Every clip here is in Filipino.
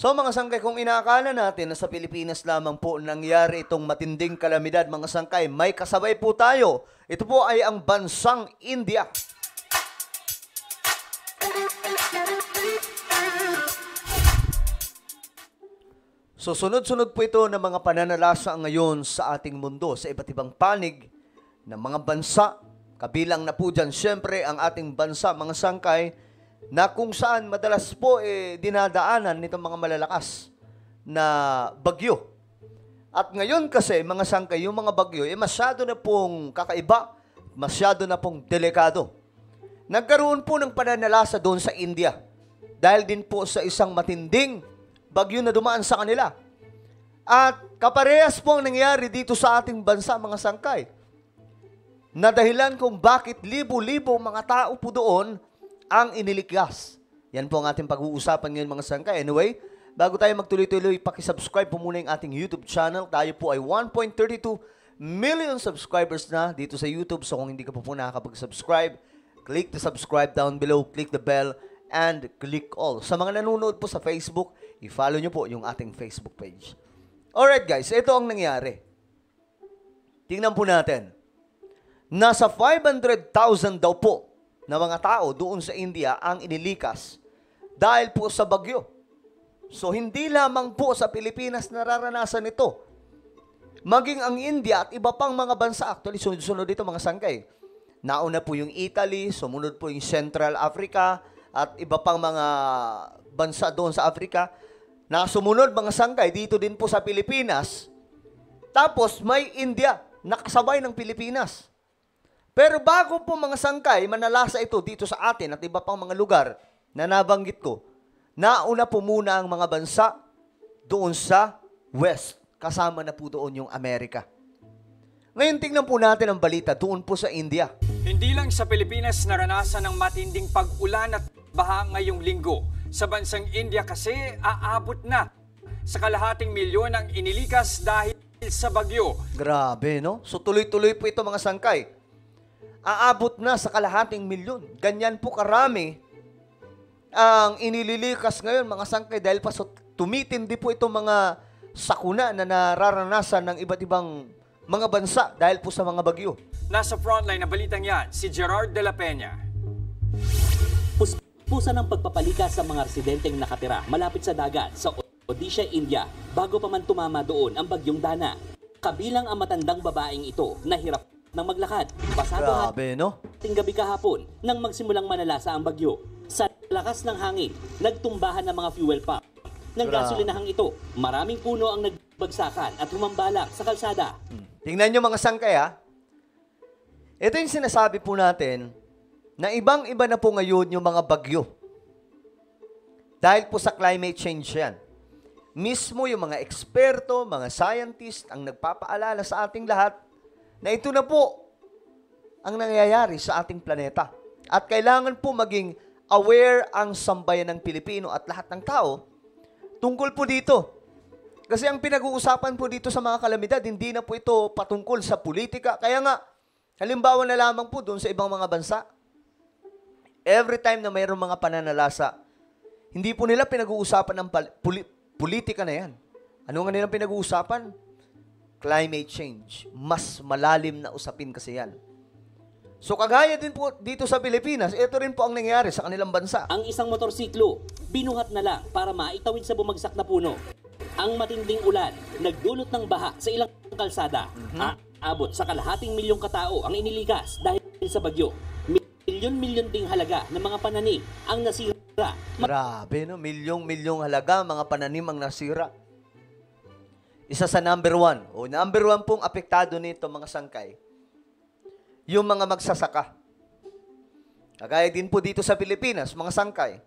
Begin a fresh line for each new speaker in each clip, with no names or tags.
So mga sangkay, kung inaakala natin na sa Pilipinas lamang po nangyari itong matinding kalamidad, mga sangkay, may kasabay po tayo. Ito po ay ang bansang India. So sunod-sunod po ito ng mga pananalasa ngayon sa ating mundo, sa iba't ibang panig ng mga bansa. Kabilang na po dyan, syempre, ang ating bansa, mga sangkay, na kung saan madalas po dinadaanan nitong mga malalakas na bagyo. At ngayon kasi, mga sangkay, yung mga bagyo, masyado na pong kakaiba, masyado na pong delikado. Nagkaroon po ng pananalasa doon sa India dahil din po sa isang matinding bagyo na dumaan sa kanila. At kaparehas po ang nangyari dito sa ating bansa, mga sangkay, na dahilan kung bakit libo-libo mga tao po doon ang iniligtas. Yan po ang ating pag-uusapan ngayon, mga sangkay. Anyway, bago tayo magtuloy-tuloy, pakisubscribe po muna yung ating YouTube channel. Tayo po ay 1.32 million subscribers na dito sa YouTube. So kung hindi ka po nakakapag-subscribe, click the subscribe down below, click the bell, and click all. Sa mga nanonood po sa Facebook, i-follow nyo po yung ating Facebook page. Alright guys, ito ang nangyari. Tingnan po natin. Nasa 500,000 daw po na mga tao doon sa India ang inilikas dahil po sa bagyo. So hindi lamang po sa Pilipinas nararanasan ito. Maging ang India at iba pang mga bansa, actually sunod-sunod dito mga sangkay. Nauna po yung Italy, sumunod po yung Central Africa at iba pang mga bansa doon sa Africa. Na sumunod mga sangkay dito din po sa Pilipinas. Tapos may India nakasabay ng Pilipinas. Pero bago po mga sangkay, manalasa ito dito sa atin at iba pang mga lugar na nabanggit ko, nauna po muna ang mga bansa doon sa West. Kasama na po doon yung Amerika. Ngayon tingnan po natin ang balita doon po sa India.
Hindi lang sa Pilipinas naranasan ng matinding pag-ulan at baha ngayong linggo. Sa bansang India kasi aabot na sa kalahating milyon ang inilikas dahil sa bagyo.
Grabe, no? So tuloy-tuloy po ito mga sangkay. Aabot na sa kalahating milyon. Ganyan po karami ang inililikas ngayon mga sangkay dahil pa tumitindi po itong mga sakuna na nararanasan ng iba't ibang mga bansa dahil po sa mga bagyo.
Nasa frontline na balitang yan, si Gerard de la Peña.
Puspusan ng pagpapalikas sa mga residenteng nakatira malapit sa dagat sa Odisha, India bago pa man tumama doon ang bagyong Dana. Kabilang ang matandang babaeng ito na hirap ng maglakad. Pasado hating gabi kahapon nang magsimulang manalasa ang bagyo. Sa lakas ng hangin, nagtumbahan ng mga fuel pump ng gasolinahang ito. Maraming puno ang nagbagsakan at humambalak sa kalsada.
Tingnan nyo mga sangkay ha. Ito yung sinasabi po natin na ibang-iba na po ngayon yung mga bagyo. Dahil po sa climate change yan. Mismo yung mga eksperto, mga scientist ang nagpapaalala sa ating lahat na ito na po ang nangyayari sa ating planeta. At kailangan po maging aware ang sambayan ng Pilipino at lahat ng tao tungkol po dito. Kasi ang pinag-uusapan po dito sa mga kalamidad, hindi na po ito patungkol sa politika. Kaya nga, halimbawa na lamang po doon sa ibang mga bansa, every time na mayroong mga pananalasa, hindi po nila pinag-uusapan ng politika na yan. Ano nga nilang pinag-uusapan? Climate change. Mas malalim na usapin kasi yan. So kagaya din po dito sa Pilipinas, ito rin po ang nangyayari sa kanilang bansa.
Ang isang motorsiklo, binuhat na lang para maitawid sa bumagsak na puno. Ang matinding ulan, nagdulot ng baha sa ilang kalsada. Aabot sa kalahating milyong katao ang inilikas dahil sa bagyo. Milyon-milyon ding halaga ng mga pananim ang nasira.
Grabe, no? Milyong-milyong halaga mga pananim ang nasira. Isa sa number one. Number one pong apektado nito mga sangkay, yung mga magsasaka. Kagaya din po dito sa Pilipinas, mga sangkay,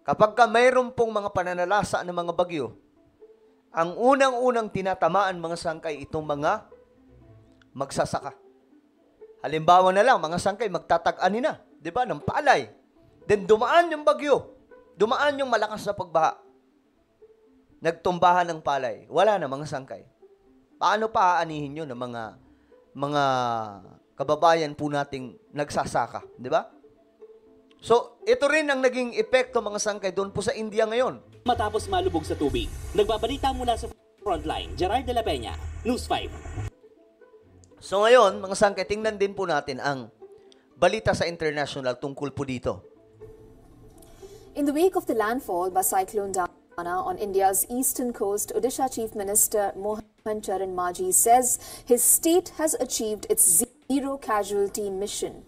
kapag mayroon pong mga pananalasa ng mga bagyo, ang unang-unang tinatamaan mga sangkay itong mga magsasaka. Halimbawa na lang, mga sangkay, magtatag-ani na, di ba, ng palay. Then dumaan yung bagyo, dumaan yung malakas na pagbaha. Nagtumbahan ng palay. Wala na mga sangkay. Paano pa aanihin nyo ng mga kababayan po nating nagsasaka, di ba? So, ito rin ang naging epekto mga sangkay doon po sa India ngayon.
matapos malubog sa tubig. Nagbabalita mula sa Frontline, Gerard de la Peña, News 5.
So ngayon, mga sangkay, tingnan din po natin ang balita sa international tungkol po dito.
In the wake of the landfall by Cyclone Dana on India's eastern coast, Odisha Chief Minister Mohan Charan Majhi says his state has achieved its zero casualty mission.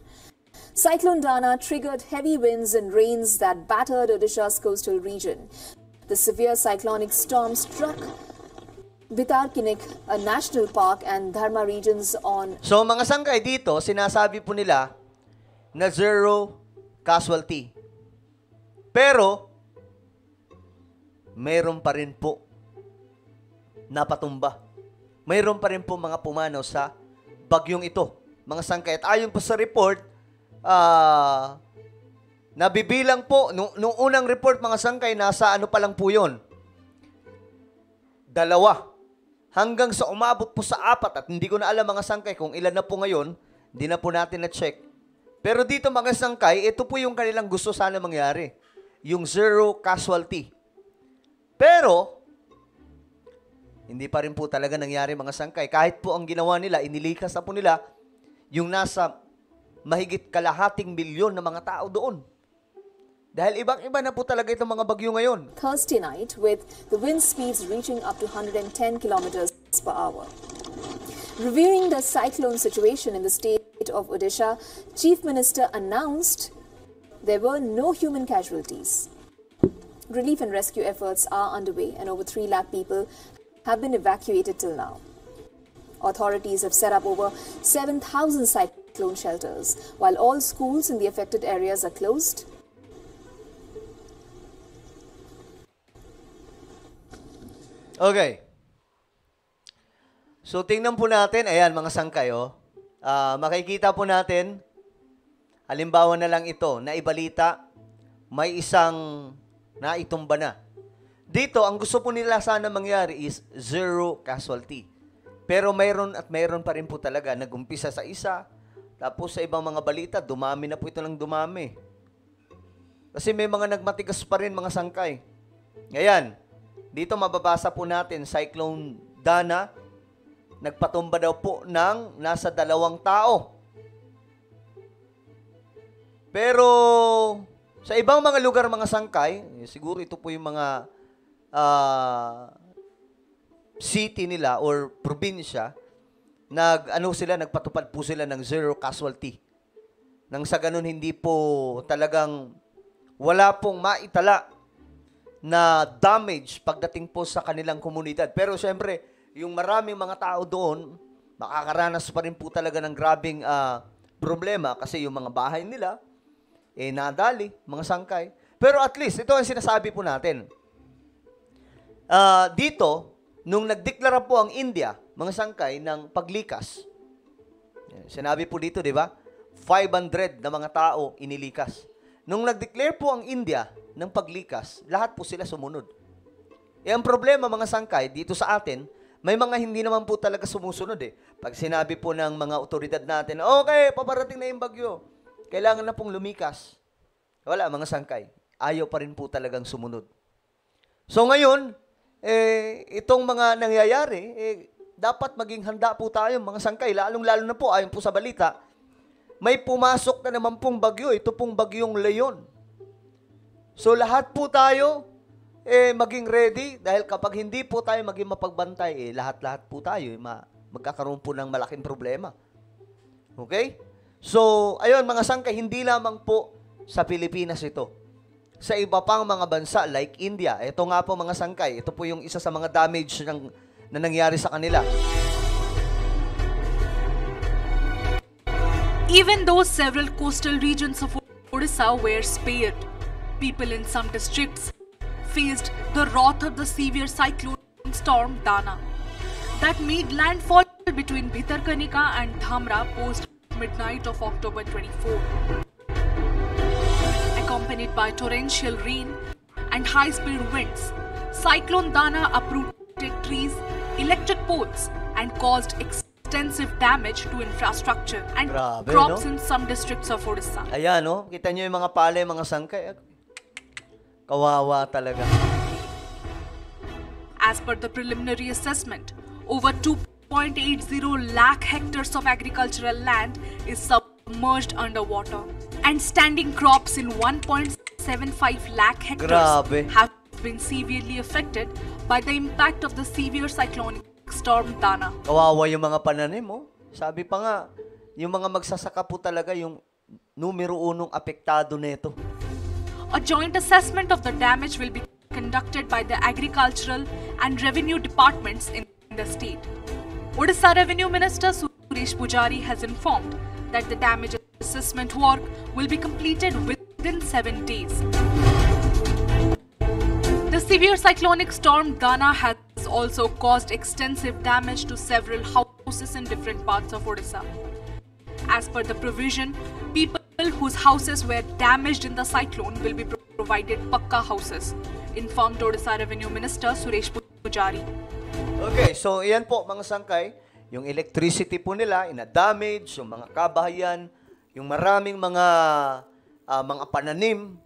Cyclone Dana triggered heavy winds and rains that battered Odisha's coastal region. The severe cyclonic storm struck Bhitarkanik, a national park, and Dharma regions on...
So mga sangkay dito, sinasabi po nila na zero casualty. Pero, mayroon pa rin po napatumba. Mayroon pa rin po mga pumanaw sa bagyong ito. Mga sangkay. At ayon po sa report, nabibilang po, nung unang report mga sangkay, nasa ano pa lang po yun? 2. Hanggang sa umabot po sa 4 at hindi ko na alam mga sangkay kung ilan na po ngayon, hindi na po natin na-check. Pero dito mga sangkay, ito po yung kanilang gusto sana mangyari. Yung zero casualty. Pero, hindi pa rin po talaga nangyari mga sangkay. Kahit po ang ginawa nila, inilikas na po nila yung nasa mahigit 250 milyon na mga tao doon. Dahil ibang-iba na po talaga itong mga bagyo ngayon.
Thursday night, with the wind speeds reaching up to 110 kilometers per hour. Reviewing the cyclone situation in the state of Odisha, Chief Minister announced there were no human casualties. Relief and rescue efforts are underway and over 3 lakh people have been evacuated till now. Authorities have set up over 7,000 cyclone shelters, while all schools in the affected areas are closed.
Okay. So, tingnan po natin. Ayan, mga sangkay, oh. Makikita po natin, halimbawa na lang ito, na ibalita, may isang naitumba na. Dito, ang gusto po nila sana mangyari is zero casualty. Pero mayroon at mayroon pa rin po talaga. Nag-umpisa sa isa, tapos sa ibang mga balita, dumami na po ito ng dumami. Kasi may mga nagmatigas pa rin, mga sangkay. Ayan. Dito mababasa po natin, Cyclone Dana, nagpatumba daw po ng nasa 2 tao. Pero sa ibang mga lugar, mga sangkay, siguro ito po yung mga city nila or probinsya, nagpatupad po sila ng zero casualty. Nang sa ganun, hindi po talagang wala pong maitala na damage pagdating po sa kanilang komunidad. Pero siyempre, yung maraming mga tao doon, makakaranas pa rin po talaga ng grabing problema kasi yung mga bahay nila, nadali, mga sangkay. Pero at least, ito ang sinasabi po natin. Dito, nung nagdeklara po ang India, mga sangkay, ng paglikas, sinabi po dito, di ba? 500 na mga tao inilikas. Nung nag-declare po ang India ng paglikas, lahat po sila sumunod. Ang problema, mga sangkay, dito sa atin, may mga hindi naman po talaga sumusunod eh. Pag sinabi po ng mga otoridad natin, okay, paparating na yung bagyo, kailangan na pong lumikas. Wala, mga sangkay. Ayaw pa rin po talagang sumunod. So ngayon, itong mga nangyayari, dapat maging handa po tayo, mga sangkay, lalong-lalo na po, ayon po sa balita, may pumasok na naman pong bagyo, ito pong bagyong Leon. So lahat po tayo, maging ready, dahil kapag hindi po tayo maging mapagbantay, lahat-lahat po tayo, magkakaroon po ng malaking problema. Okay? So, ayun mga sangkay, hindi lamang po sa Pilipinas ito. Sa iba pang mga bansa like India, ito nga po mga sangkay, ito po yung isa sa mga damage na nangyari sa kanila.
Even though several coastal regions of Odisha were spared, people in some districts faced the wrath of the severe cyclone storm Dana that made landfall between Bhitarkanika and Dhamra post midnight of October 24. Accompanied by torrential rain and high-speed winds, Cyclone Dana uprooted trees, electric poles, and caused extensive damage to infrastructure and crops in some districts of Odisha.
Ayan, no? Kita nyo yung mga palay, mga sangkay. Kawawa talaga.
As per the preliminary assessment, over 2.80 lakh hectares of agricultural land is submerged underwater, and standing crops in 1.75 lakh hectares
Grabe.
have been severely affected by the impact of the severe cyclonic storm Dana.
Kawawa yung mga pananim, oh. Sabi pa nga, yung mga magsasaka po talaga yung numero unong apektado nito.
A joint assessment of the damage will be conducted by the agricultural and revenue departments in the state. Odisha Revenue Minister Suresh Pujari has informed that the damage assessment work will be completed within 7 days. The severe cyclonic storm Dana has also caused extensive damage to several houses in different parts of Odisha. As per the provision, people whose houses were damaged in the cyclone will be provided pakka houses, informed Odisha Revenue Minister Suresh Pujari.
Okay, so iyan po mga sangkay, yung electricity po nila, ina-damage, yung mga kabahayan, yung maraming mga pananim.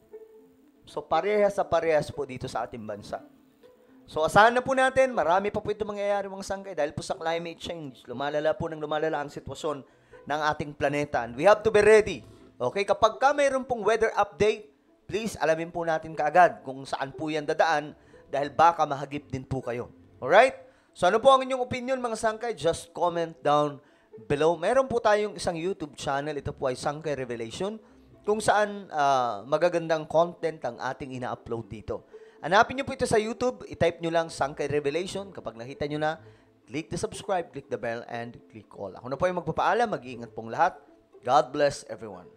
So parehas sa parehas po dito sa ating bansa. So asahan na po natin, marami pa po ito mangyayari mga sangkay dahil po sa climate change. Lumalala po ng lumalala ang sitwasyon ng ating planeta. And we have to be ready. Okay, kapag ka mayroon pong weather update, please alamin po natin kaagad kung saan po yan dadaan dahil baka mahagip din po kayo. Alright? So ano po ang inyong opinion mga sangkay? Just comment down below. Meron po tayong isang YouTube channel. Ito po ay Sangkay Revelation kung saan magagandang content ang ating ina-upload dito. Hanapin nyo po ito sa YouTube. I-type nyo lang Sangkay Revelation. Kapag nakita nyo na, click the subscribe, click the bell, and click all. Ako na po yung magpapaalam. Mag-iingat pong lahat. God bless everyone.